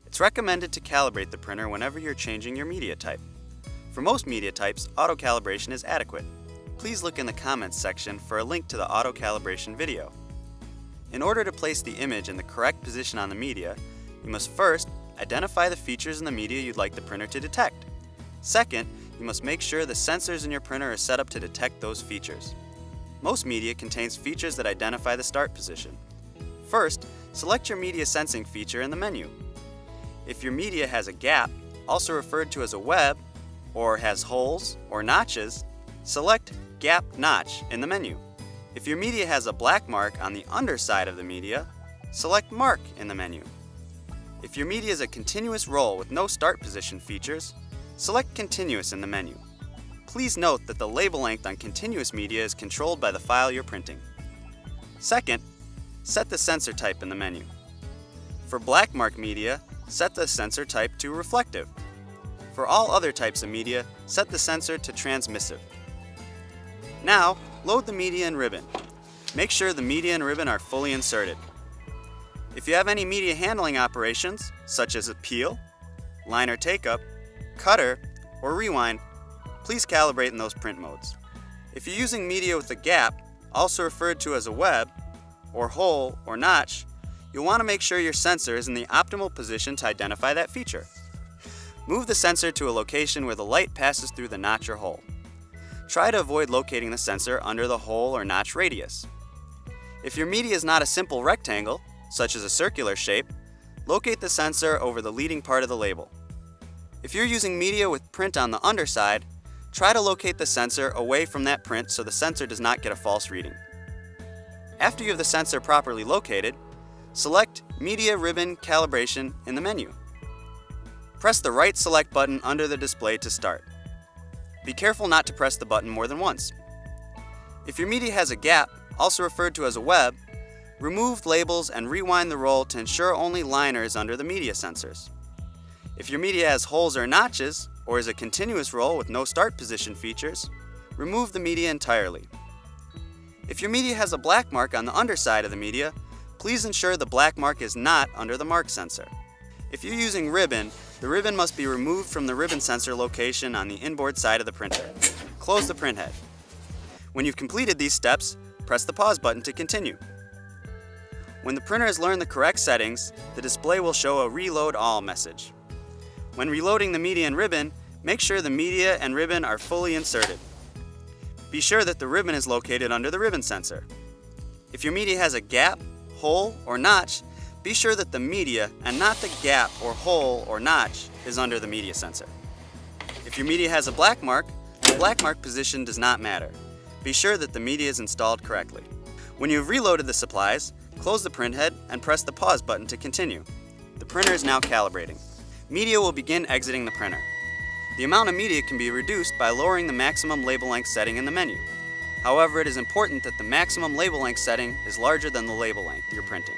It's recommended to calibrate the printer whenever you're changing your media type. For most media types, auto-calibration is adequate. Please look in the comments section for a link to the auto-calibration video. In order to place the image in the correct position on the media, you must first identify the features in the media you'd like the printer to detect. Second, you must make sure the sensors in your printer are set up to detect those features. Most media contains features that identify the start position. First, select your media sensing feature in the menu. If your media has a gap, also referred to as a web, or has holes or notches, select Gap Notch in the menu. If your media has a black mark on the underside of the media, select Mark in the menu. If your media is a continuous roll with no start position features, select Continuous in the menu. Please note that the label length on continuous media is controlled by the file you're printing. Second, set the sensor type in the menu. For black mark media, set the sensor type to reflective. For all other types of media, set the sensor to transmissive. Now, load the media and ribbon. Make sure the media and ribbon are fully inserted. If you have any media handling operations, such as a peel, liner take-up, cutter, or rewind, please calibrate in those print modes. If you're using media with a gap, also referred to as a web, or hole, or notch, you'll want to make sure your sensor is in the optimal position to identify that feature. Move the sensor to a location where the light passes through the notch or hole. Try to avoid locating the sensor under the hole or notch radius. If your media is not a simple rectangle, such as a circular shape, locate the sensor over the leading part of the label. If you're using media with print on the underside, try to locate the sensor away from that print so the sensor does not get a false reading. After you have the sensor properly located, select Media Ribbon Calibration in the menu. Press the right select button under the display to start. Be careful not to press the button more than once. If your media has a gap, also referred to as a web, remove labels and rewind the roll to ensure only liner is under the media sensors. If your media has holes or notches, or is a continuous roll with no start position features, remove the media entirely. If your media has a black mark on the underside of the media, please ensure the black mark is not under the mark sensor. If you're using ribbon, the ribbon must be removed from the ribbon sensor location on the inboard side of the printer. Close the printhead. When you've completed these steps, press the pause button to continue. When the printer has learned the correct settings, the display will show a Reload All message. When reloading the media and ribbon, make sure the media and ribbon are fully inserted. Be sure that the ribbon is located under the ribbon sensor. If your media has a gap, hole, or notch, be sure that the media and not the gap or hole or notch is under the media sensor. If your media has a black mark, the black mark position does not matter. Be sure that the media is installed correctly. When you have reloaded the supplies, close the printhead and press the pause button to continue. The printer is now calibrating. Media will begin exiting the printer. The amount of media can be reduced by lowering the maximum label length setting in the menu. However, it is important that the maximum label length setting is larger than the label length you're printing.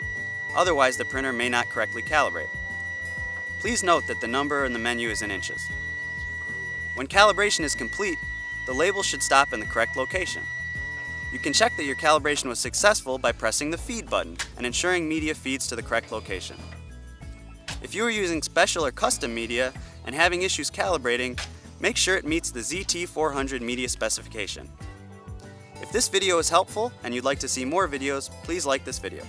Otherwise, the printer may not correctly calibrate. Please note that the number in the menu is in inches. When calibration is complete, the label should stop in the correct location. You can check that your calibration was successful by pressing the Feed button and ensuring media feeds to the correct location. If you are using special or custom media and having issues calibrating, make sure it meets the ZT400 media specification. If this video is helpful and you'd like to see more videos, please like this video.